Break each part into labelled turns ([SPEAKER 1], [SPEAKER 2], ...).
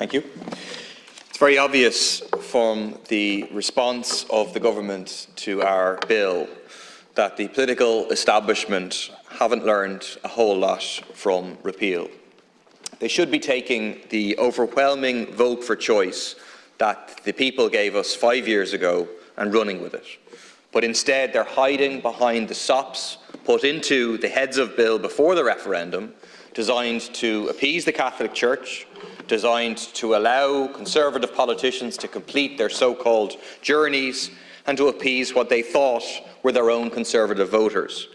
[SPEAKER 1] Thank you. It's very obvious from the response of the government to our bill that the political establishment haven't learned a whole lot from repeal. They should be taking the overwhelming vote for choice that the people gave us 5 years ago and running with it. But instead they're hiding behind the sops put into the heads of bill before the referendum, designed to appease the Catholic Church, designed to allow Conservative politicians to complete their so-called journeys and to appease what they thought were their own Conservative voters.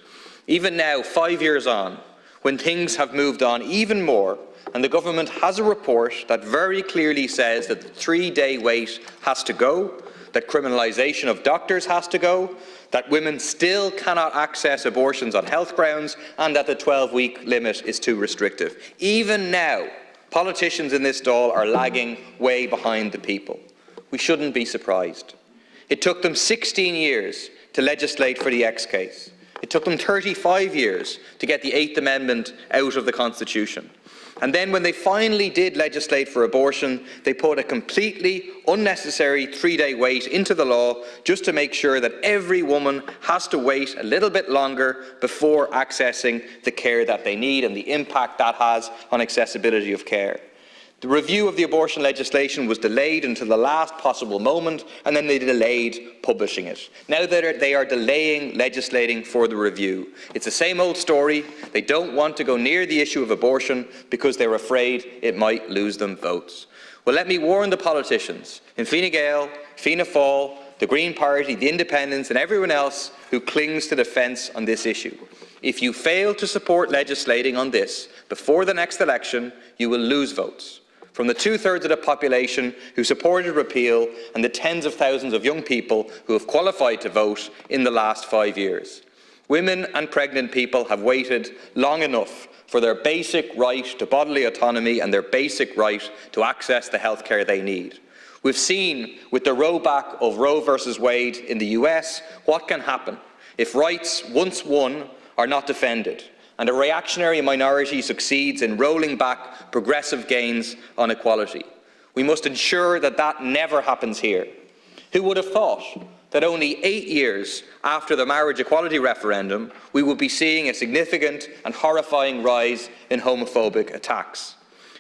[SPEAKER 1] Even now, 5 years on, when things have moved on even more, and the government has a report that very clearly says that the 3-day wait has to go, that criminalisation of doctors has to go, that women still cannot access abortions on health grounds, and that the 12-week limit is too restrictive. Even now, politicians in this Dáil are lagging way behind the people. We shouldn't be surprised. It took them 16 years to legislate for the X case. It took them 35 years to get the 8th Amendment out of the Constitution. And then when they finally did legislate for abortion, they put a completely unnecessary 3-day wait into the law just to make sure that every woman has to wait a little bit longer before accessing the care that they need, and the impact that has on accessibility of care. The review of the abortion legislation was delayed until the last possible moment, and then they delayed publishing it. Now that they are delaying legislating for the review. It's the same old story. They don't want to go near the issue of abortion because they're afraid it might lose them votes. Well, let me warn the politicians in Fine Gael, Fianna Fáil, the Green Party, the Independents and everyone else who clings to the fence on this issue. If you fail to support legislating on this before the next election, you will lose votes from the 2/3 of the population who supported repeal and the tens of thousands of young people who have qualified to vote in the last 5 years. Women and pregnant people have waited long enough for their basic right to bodily autonomy and their basic right to access the health care they need. We've seen with the rollback of Roe versus Wade in the US what can happen if rights once won are not defended, and a reactionary minority succeeds in rolling back progressive gains on equality. We must ensure that that never happens here. Who would have thought that only 8 years after the marriage equality referendum, we would be seeing a significant and horrifying rise in homophobic attacks?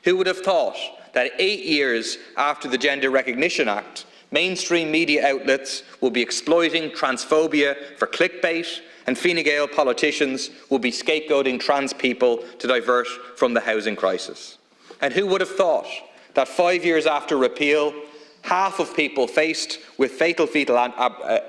[SPEAKER 1] Who would have thought that 8 years after the Gender Recognition Act, mainstream media outlets will be exploiting transphobia for clickbait, and Fine Gael politicians will be scapegoating trans people to divert from the housing crisis? And who would have thought that 5 years after repeal, half of people faced with fatal fetal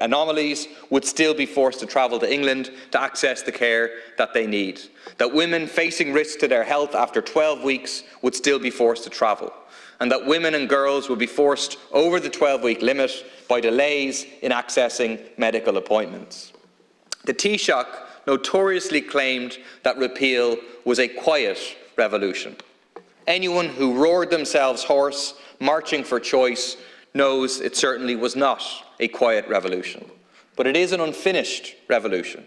[SPEAKER 1] anomalies would still be forced to travel to England to access the care that they need? That women facing risks to their health after 12 weeks would still be forced to travel? And that women and girls would be forced over the 12-week limit by delays in accessing medical appointments? The Taoiseach notoriously claimed that repeal was a quiet revolution. Anyone who roared themselves hoarse, marching for choice, knows it certainly was not a quiet revolution. But it is an unfinished revolution,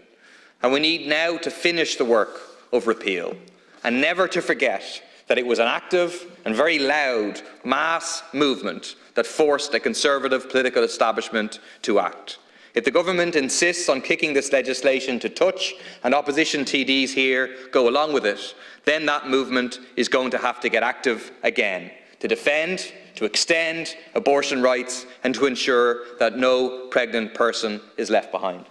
[SPEAKER 1] and we need now to finish the work of repeal, and never to forget that it was an active and very loud mass movement that forced a Conservative political establishment to act. If the government insists on kicking this legislation to touch, and opposition TDs here go along with it, then that movement is going to have to get active again, to defend, to extend abortion rights and to ensure that no pregnant person is left behind.